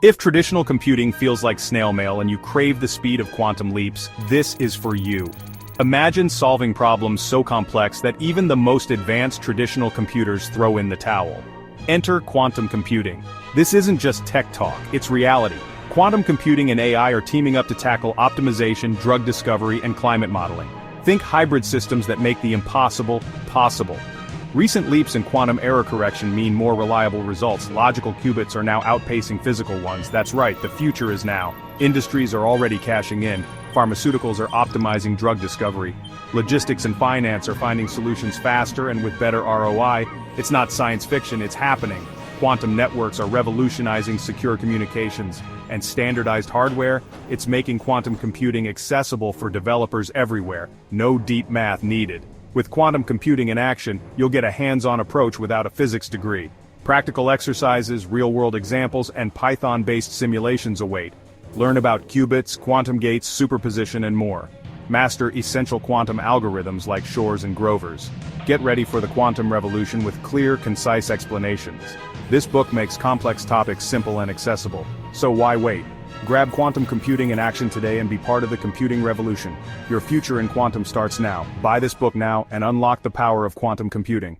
If traditional computing feels like snail mail and you crave the speed of quantum leaps, this is for you. Imagine solving problems so complex that even the most advanced traditional computers throw in the towel. Enter quantum computing. This isn't just tech talk, it's reality. Quantum computing and AI are teaming up to tackle optimization, drug discovery, and climate modeling. Think hybrid systems that make the impossible possible. Recent leaps in quantum error correction mean more reliable results. Logical qubits are now outpacing physical ones. That's right, the future is now. Industries are already cashing in. Pharmaceuticals are optimizing drug discovery. Logistics and finance are finding solutions faster and with better ROI. It's not science fiction, it's happening. Quantum networks are revolutionizing secure communications. And standardized hardware, it's making quantum computing accessible for developers everywhere. No deep math needed. With quantum computing in action, you'll get a hands-on approach without a physics degree. Practical exercises, real-world examples, and Python-based simulations await. Learn about qubits, quantum gates, superposition, and more. Master essential quantum algorithms like Shor's and Grover's. Get ready for the quantum revolution with clear, concise explanations. This book makes complex topics simple and accessible. So why wait? Grab quantum computing in action today and be part of the computing revolution. Your future in quantum starts now. Buy this book now and unlock the power of quantum computing.